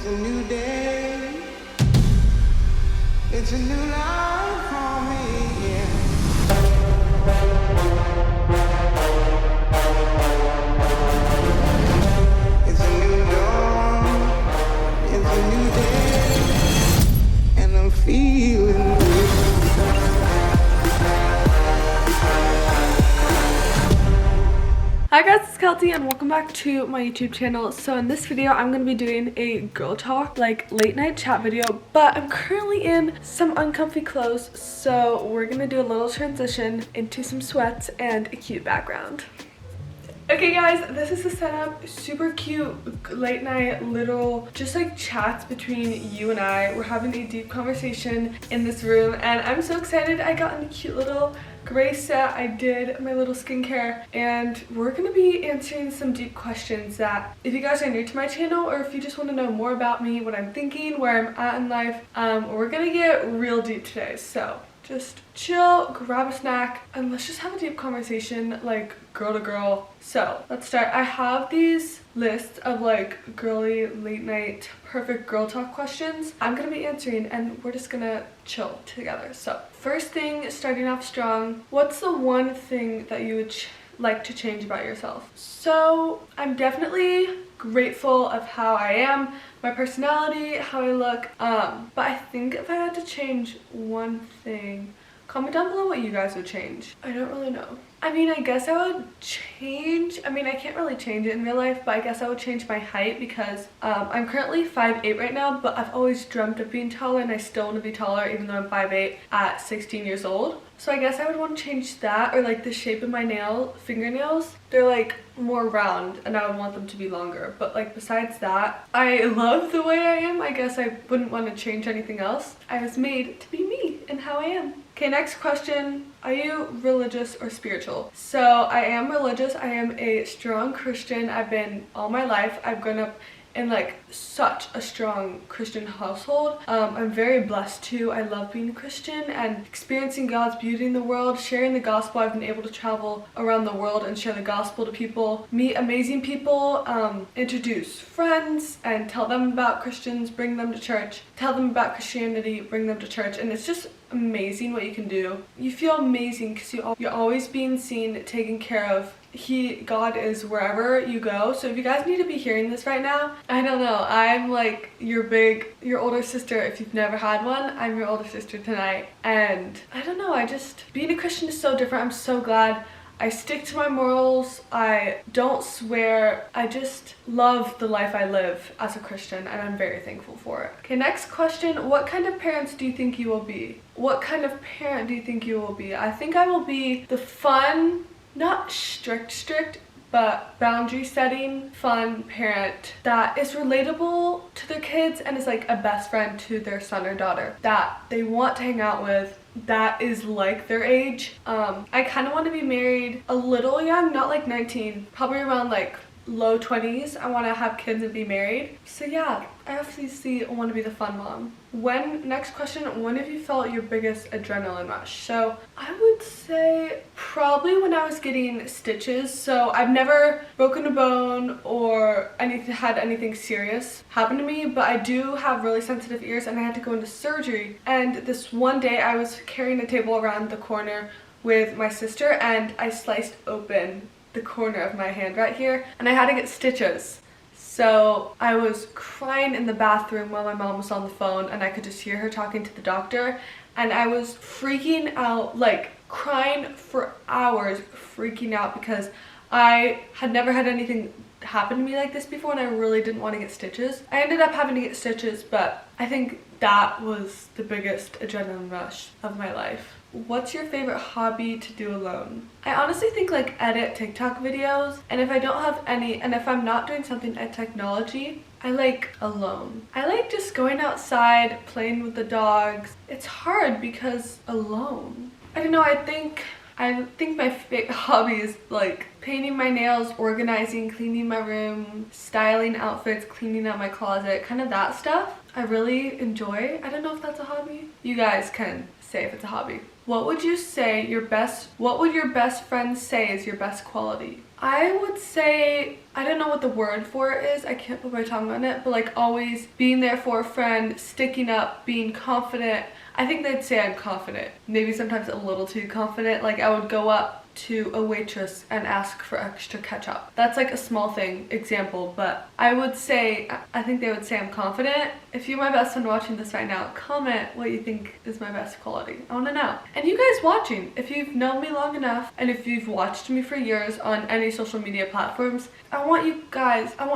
a new day. It's a new life for me, yeah. It's a new dawn. It's a new day. And I'm feeling good. Hi guys, it's Kelty and welcome back to my YouTube channel. So in this video, I'm going to be doing a girl talk, like late night chat video, but I'm currently in some uncomfy clothes, so we're going to do a little transition into some sweats and a cute background. Okay guys, this is the setup. Super cute late night little just like chats between you and I. We're having a deep conversation in this room and I'm so excited. I got in a cute little gray set. I did my little skincare and we're gonna be answering some deep questions that if you guys are new to my channel or if you just want to know more about me, what I'm thinking, where I'm at in life, we're gonna get real deep today. So just chill, grab a snack, and let's just have a deep conversation like girl to girl. So let's start. I have these lists of like girly late night perfect girl talk questions I'm gonna be answering and we're just gonna chill together. So first thing, starting off strong, what's the one thing that you would like to change about yourself? So I'm definitely grateful of how I am, my personality, how I look, but I think if I had to change one thing, comment down below what you guys would change. I don't really know. I mean, I guess I would change, I mean, I can't really change it in real life, but I guess I would change my height because I'm currently 5'8" right now, but I've always dreamt of being taller and I still want to be taller even though I'm 5'8" at 16 years old. So I guess I would want to change that, or like the shape of my fingernails. They're like more round and I would want them to be longer. But like besides that, I love the way I am. I guess I wouldn't want to change anything else. I was made to be me and how I am. Okay, next question. Are you religious or spiritual? So I am religious. I am a strong Christian. I've been all my life. I've grown up in like such a strong Christian household. I'm very blessed too. I love being a Christian and experiencing God's beauty in the world, sharing the gospel. I've been able to travel around the world and share the gospel to people, meet amazing people, introduce friends and tell them about Christians, bring them to church, tell them about Christianity, bring them to church, and it's just amazing what you can do. You feel amazing because you're always being seen, taken care of. God is wherever you go. So if you guys need to be hearing this right now, I don't know, I'm like your older sister. If you've never had one, I'm your older sister tonight. And I don't know, being a Christian is so different. I'm so glad I stick to my morals. I don't swear. I just love the life I live as a Christian and I'm very thankful for it. Okay, next question. What kind of parents do you think you will be? What kind of parent do you think you will be? I think I will be the fun, not strict, but boundary setting, fun parent that is relatable to their kids and is like a best friend to their son or daughter that they want to hang out with, that is like their age. I kind of want to be married a little young, not like 19, probably around like low 20s. I want to have kids and be married. So yeah, I obviously want to be the fun mom. Next question, when have you felt your biggest adrenaline rush? So I would say probably when I was getting stitches. So I've never broken a bone or had anything serious happen to me, but I do have really sensitive ears and I had to go into surgery. And this one day I was carrying a table around the corner with my sister and I sliced open the corner of my hand right here and I had to get stitches. So I was crying in the bathroom while my mom was on the phone and I could just hear her talking to the doctor and I was freaking out, like crying for hours, freaking out because I had never had anything happen to me like this before and I really didn't want to get stitches. I ended up having to get stitches, but I think that was the biggest adrenaline rush of my life. What's your favorite hobby to do alone? I honestly think like edit TikTok videos, and if I don't have any, and if I'm not doing something at technology, I like alone. I like just going outside, playing with the dogs. It's hard because alone. I don't know, I think my favorite hobby is like painting my nails, organizing, cleaning my room, styling outfits, cleaning out my closet, kind of that stuff. I really enjoy. I don't know if that's a hobby. You guys can say if it's a hobby. What would your best friend say is your best quality? I would say, I don't know what the word for it is, I can't put my tongue on it, but like always being there for a friend, sticking up, being confident. I think they'd say I'm confident. Maybe sometimes a little too confident. Like I would go up to a waitress and ask for extra ketchup. That's like a small thing example, but I would say, I think they would say I'm confident. If you're my best friend watching this right now, comment what you think is my best quality. I want to know. And you guys watching, if you've known me long enough and if you've watched me for years on any social media platforms, I want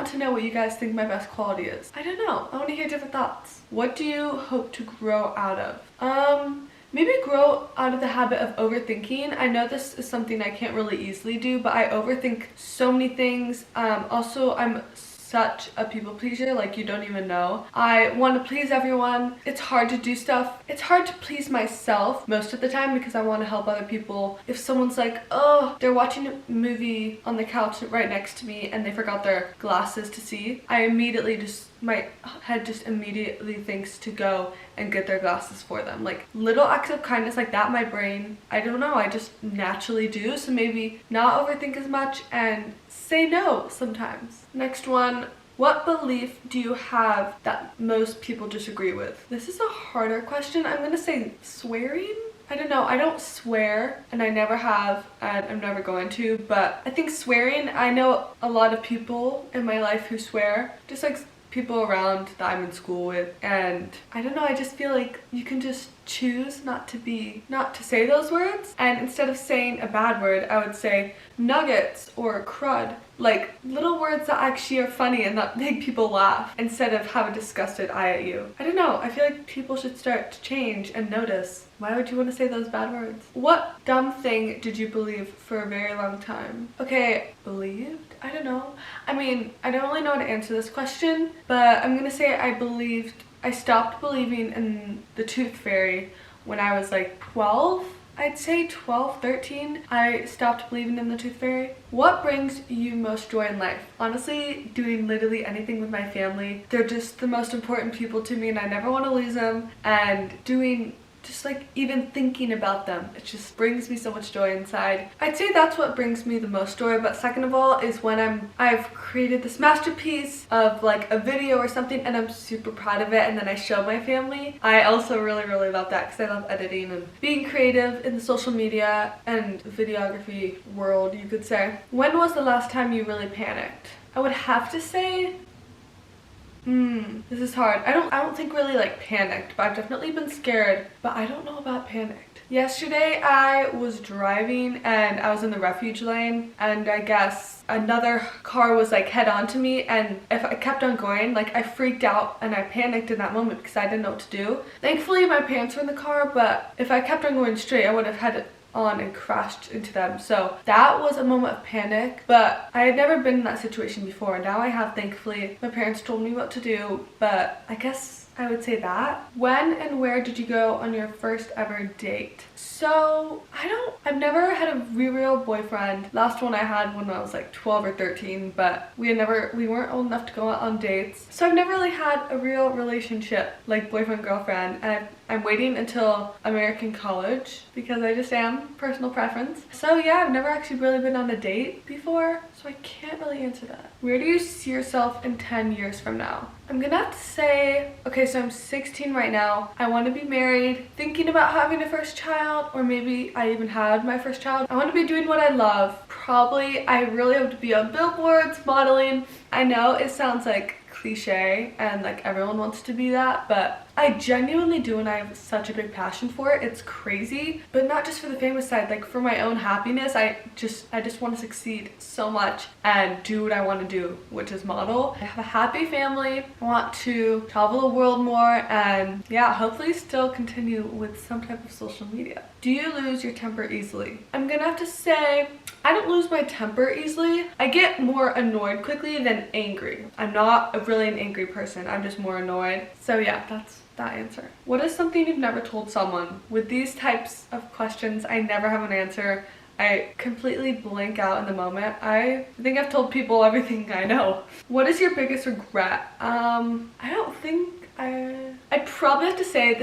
to know what you guys think my best quality is. I don't know. I want to hear different thoughts. What do you hope to grow out of? Maybe grow out of the habit of overthinking. I know this is something I can't really easily do, but I overthink so many things. Also, I'm such a people pleaser, like you don't even know. I want to please everyone. It's hard to do stuff. It's hard to please myself most of the time because I want to help other people. If someone's like, oh, they're watching a movie on the couch right next to me and they forgot their glasses to see, I immediately my head just immediately thinks to go and get their glasses for them. Like little acts of kindness like that, my brain, I don't know, I just naturally do. So maybe not overthink as much and say no sometimes. Next one, what belief do you have that most people disagree with? This is a harder question. I'm gonna say swearing. I don't know, I don't swear and I never have and I'm never going to, but I think swearing, I know a lot of people in my life who swear, just like people around that I'm in school with, and I don't know, I just feel like you can just choose not to say those words, and instead of saying a bad word I would say nuggets or crud, like little words that actually are funny and that make people laugh instead of have a disgusted eye at you. I don't know, I feel like people should start to change and notice. Why would you want to say those bad words? What dumb thing did you believe for a very long time? Okay, believed? I don't know. I mean, I don't really know how to answer this question, but I'm gonna say I stopped believing in the tooth fairy when I was like 12. I'd say 12, 13, I stopped believing in the tooth fairy. What brings you most joy in life? Honestly, doing literally anything with my family. They're just the most important people to me and I never want to lose them. And doing just like even thinking about them, it just brings me so much joy inside. I'd say that's what brings me the most joy, but second of all is when I've created this masterpiece of like a video or something and I'm super proud of it and then I show my family. I also really love that because I love editing and being creative in the social media and videography world, you could say. When was the last time you really panicked? I would have to say this is hard. I don't think really like panicked, but I've definitely been scared, but I don't know about panicked. Yesterday I was driving and I was in the refuge lane and I guess another car was like head on to me, and if I kept on going, like I freaked out and I panicked in that moment because I didn't know what to do. Thankfully my parents were in the car, but if I kept on going straight I would have had it on and crashed into them. So that was a moment of panic, but I had never been in that situation before. Now I have, thankfully. My parents told me what to do, but I guess I would say that. When and where did you go on your first ever date? So I've never had a real boyfriend. Last one I had when I was like 12 or 13, but we weren't old enough to go out on dates. So I've never really had a real relationship, like boyfriend, girlfriend, and I'm waiting until American college because I just am, personal preference. So yeah, I've never actually really been on a date before, so I can't really answer that. Where do you see yourself in 10 years from now? I'm gonna have to say, okay, so I'm 16 right now. I want to be married, thinking about having a first child, or maybe I even had my first child. I want to be doing what I love. Probably, I really hope to be on billboards, modeling. I know it sounds like cliche and like everyone wants to be that, but I genuinely do and I have such a big passion for it. It's crazy, but not just for the famous side, like for my own happiness. I just want to succeed so much and do what I want to do, which is model. I have a happy family. I want to travel the world more and yeah, hopefully still continue with some type of social media. Do you lose your temper easily? I'm gonna have to say I don't lose my temper easily. I get more annoyed quickly than angry. I'm not really an angry person. I'm just more annoyed. So yeah, that's that answer. What is something you've never told someone? With these types of questions, I never have an answer. I completely blank out in the moment. I think I've told people everything I know. What is your biggest regret? I don't think I'd probably have to say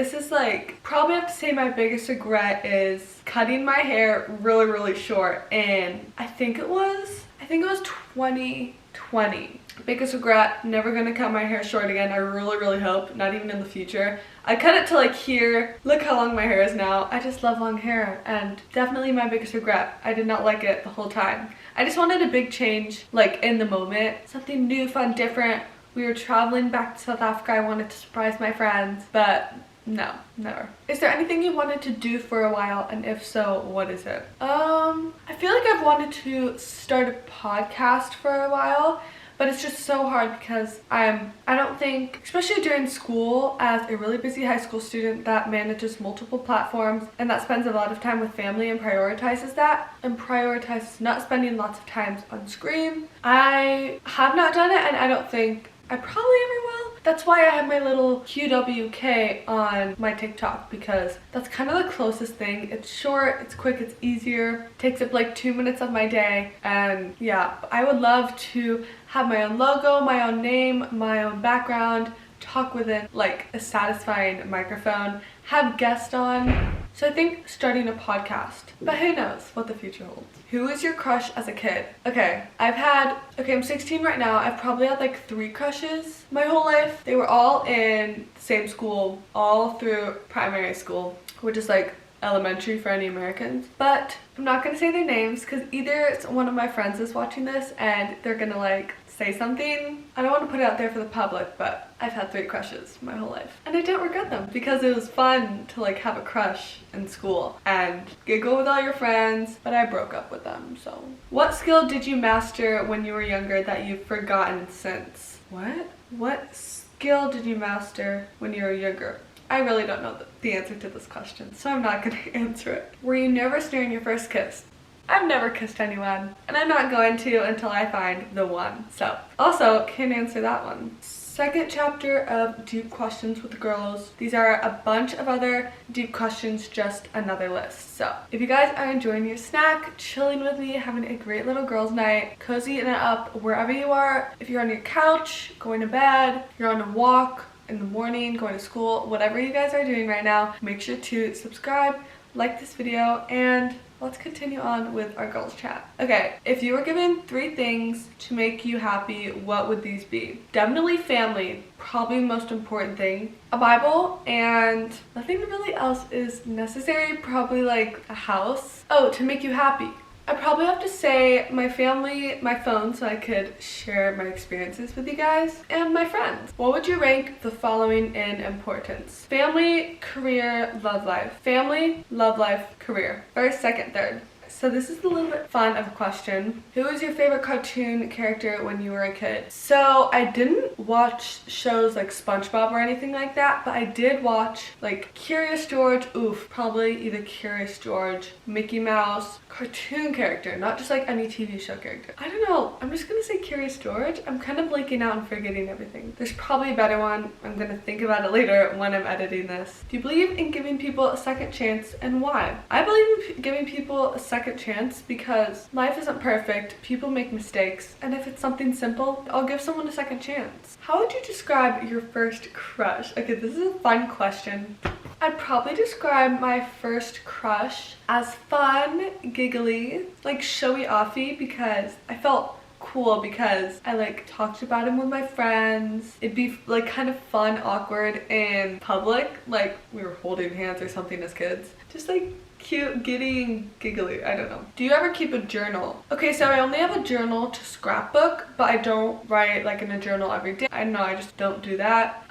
my biggest regret is cutting my hair really short, and I think it was think it was 2020. Biggest regret, never gonna cut my hair short again. I really hope, not even in the future. I cut it to like here. Look how long my hair is now. I just love long hair, and definitely my biggest regret. I did not like it the whole time. I just wanted a big change, like in the moment. Something new, fun, different. We were traveling back to South Africa. I wanted to surprise my friends, but no, never. Is there anything you wanted to do for a while, and if so, what is it? I feel like I've wanted to start a podcast for a while, but it's just so hard because I don't think, especially during school, as a really busy high school student that manages multiple platforms and that spends a lot of time with family and prioritizes that and prioritizes not spending lots of time on screen. I have not done it, and I don't think I probably ever will. That's why I have my little QWK on my TikTok, because that's kind of the closest thing. It's short, it's quick, it's easier, takes up like 2 minutes of my day, and yeah, I would love to have my own logo, my own name, my own background, talk within like a satisfying microphone, have guests on. So I think starting a podcast, but who knows what the future holds. Who was your crush as a kid? Okay, I'm 16 right now. I've probably had like 3 crushes my whole life. They were all in the same school, all through primary school, which is like elementary for any Americans. But I'm not gonna say their names because either one of my friends is watching this and they're gonna like say something. I don't want to put it out there for the public, but I've had 3 crushes my whole life, and I don't regret them because it was fun to like have a crush in school and giggle with all your friends, but I broke up with them. So what skill did you master when you were younger that you've forgotten since? What skill did you master when you were younger? I really don't know the answer to this question, so I'm not gonna answer it. Were you nervous during your first kiss? I've never kissed anyone, and I'm not going to until I find the one. So, also can't answer that one. Second chapter of deep questions with the girls. These are a bunch of other deep questions, just another list. So, if you guys are enjoying your snack, chilling with me, having a great little girls' night, cozying it up wherever you are, if you're on your couch, going to bed, you're on a walk, in the morning, going to school, whatever you guys are doing right now, make sure to subscribe, like this video, and let's continue on with our girls chat. Okay, if you were given 3 things to make you happy, what would these be? Definitely family, probably the most important thing. A Bible, and nothing really else is necessary, probably like a house. Oh, to make you happy. I probably have to say my family, my phone, so I could share my experiences with you guys, and my friends. What would you rank the following in importance? Family, career, love life. Family, love life, career. First, second, third. So this is a little bit fun of a question. Who was your favorite cartoon character when you were a kid? So I didn't watch shows like SpongeBob or anything like that, but I did watch like Curious George, probably either Curious George, Mickey Mouse, cartoon character, not just like any TV show character. I don't know, I'm just gonna say Curious George. I'm kind of blanking out and forgetting everything. There's probably a better one. I'm gonna think about it later when I'm editing this. Do you believe in giving people a second chance, and why? I believe in giving people a second chance because life isn't perfect, people make mistakes, and if it's something simple, I'll give someone a second chance. How would you describe your first crush? Okay, this is a fun question. I'd probably describe my first crush as fun, giggly, like showy offy, because I felt cool because I like talked about him with my friends. It'd be like kind of fun, awkward in public, like we were holding hands or something as kids. Just like cute, giddy, and giggly. I don't know. Do you ever keep a journal? Okay, so I only have a journal to scrapbook, but I don't write like in a journal every day. I know, I just don't do that.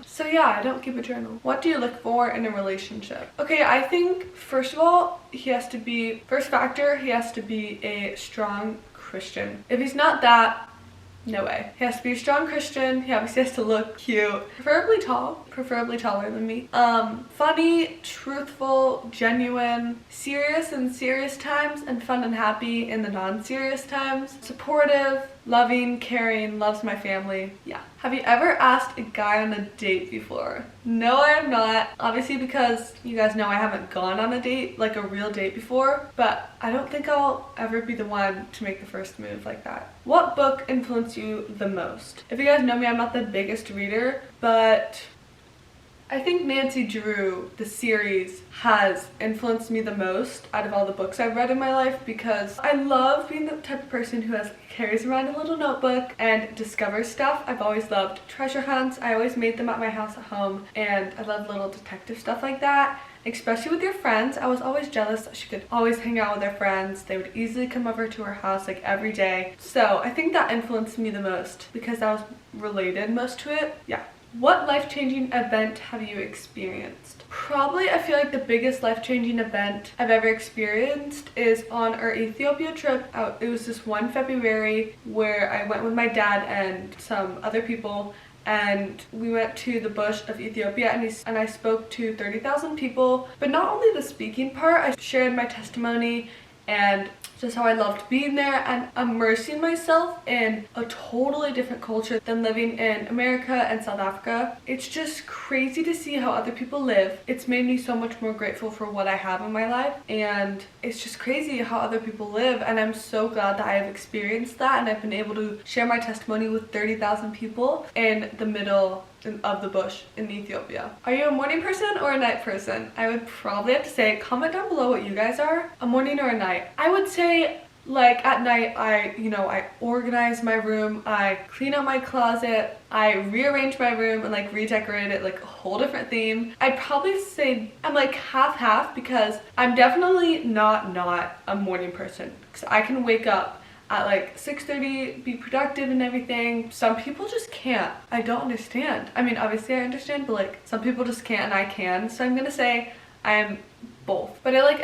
So yeah, I don't keep a journal. What do you look for in a relationship? Okay, I think first of all, first factor, he has to be a strong Christian. If he's not that, no way. He has to be a strong Christian. He obviously has to look cute. Preferably tall. Preferably taller than me. Funny, truthful, genuine, serious in serious times, and fun and happy in the non-serious times. Supportive, loving, caring, loves my family. Yeah. Have you ever asked a guy on a date before? No, I have not. Obviously because you guys know I haven't gone on a date, like a real date before, but I don't think I'll ever be the one to make the first move like that. What book influenced you the most? If you guys know me, I'm not the biggest reader, but I think Nancy Drew, the series, has influenced me the most out of all the books I've read in my life because I love being the type of person who carries around a little notebook and discovers stuff. I've always loved treasure hunts. I always made them at my house at home, and I love little detective stuff like that. Especially with your friends. I was always jealous that she could always hang out with her friends. They would easily come over to her house like every day. So I think that influenced me the most because I was related most to it. Yeah. What life-changing event have you experienced? Probably, I feel like the biggest life-changing event I've ever experienced is on our Ethiopia trip. It was this one February where I went with my dad and some other people, and we went to the bush of Ethiopia, and I spoke to 30,000 people. But not only the speaking part, I shared my testimony and just how I loved being there and immersing myself in a totally different culture than living in America and South Africa. It's just crazy to see how other people live. It's made me so much more grateful for what I have in my life, and it's just crazy how other people live, and I'm so glad that I have experienced that and I've been able to share my testimony with 30,000 people in the middle of the bush in Ethiopia. Are you a morning person or a night person? I would probably have to say, comment down below what you guys are. A morning or a night? I would say like at night I organize my room, I clean out my closet, I rearrange my room and like redecorate it like a whole different theme. I'd probably say I'm like half because I'm definitely not a morning person because I can wake up at like 6:30, be productive and everything. Some people just can't. I don't understand. I mean, obviously I understand, but like some people just can't and I can. So I'm gonna say I am both. But I like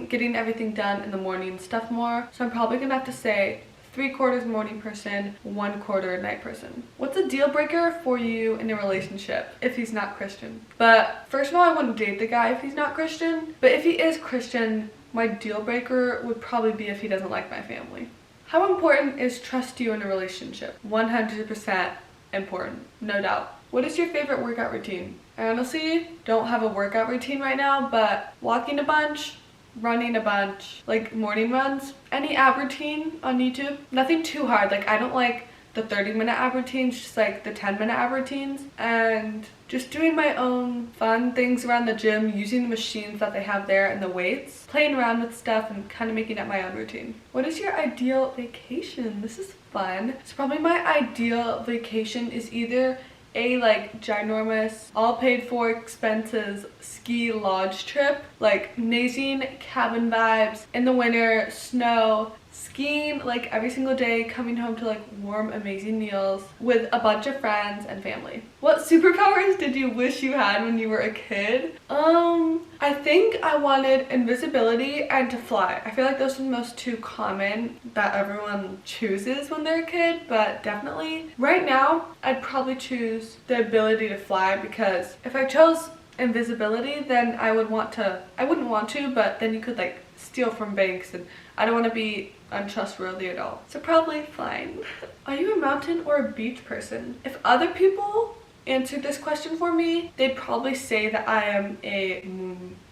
getting everything done in the morning stuff more. So I'm probably gonna have to say 3/4 morning person, 1/4 night person. What's a deal breaker for you in a relationship if he's not Christian? But first of all, I wouldn't date the guy if he's not Christian. But if he is Christian, my deal breaker would probably be if he doesn't like my family. How important is trust you in a relationship? 100% important, no doubt. What is your favorite workout routine? I honestly don't have a workout routine right now, but walking a bunch, running a bunch, like morning runs, any ab routine on YouTube. Nothing too hard. Like I don't like the 30-minute ab routines, just like the 10-minute ab routines, and just doing my own fun things around the gym, using the machines that they have there and the weights, playing around with stuff and kind of making up my own routine. What is your ideal vacation? This is fun. So probably my ideal vacation is either a like ginormous, all paid for expenses ski lodge trip, like amazing cabin vibes in the winter, snow, skiing like every single day, coming home to like warm amazing meals with a bunch of friends and family. What superpowers did you wish you had when you were a kid? I think I wanted invisibility and to fly. I feel like those are the most two common that everyone chooses when they're a kid, but definitely right now I'd probably choose the ability to fly, because if I chose invisibility then I wouldn't want to, but then you could like steal from banks and I don't want to be untrustworthy at all. So probably flying. Are you a mountain or a beach person? If other people answered this question for me, they'd probably say that I am a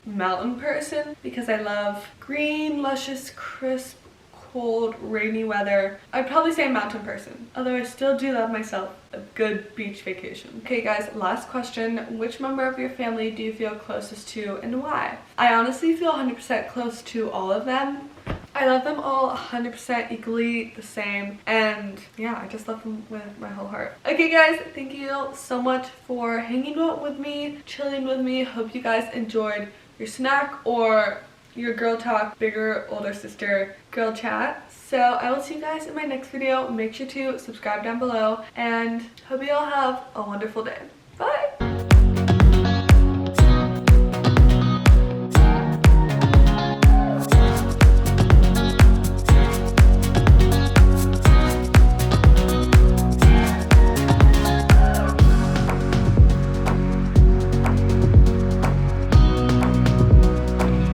mountain person because I love green, luscious, crisp, cold, rainy weather. I'd probably say a mountain person, although I still do love myself a good beach vacation. Okay guys, last question. Which member of your family do you feel closest to and why? I honestly feel 100% close to all of them. I love them all 100% equally the same, and yeah, I just love them with my whole heart. Okay guys, thank you so much for hanging out with me, chilling with me. Hope you guys enjoyed your snack or your girl talk, bigger older sister girl chat. So I will see you guys in my next video. Make sure to subscribe down below, and hope you all have a wonderful day.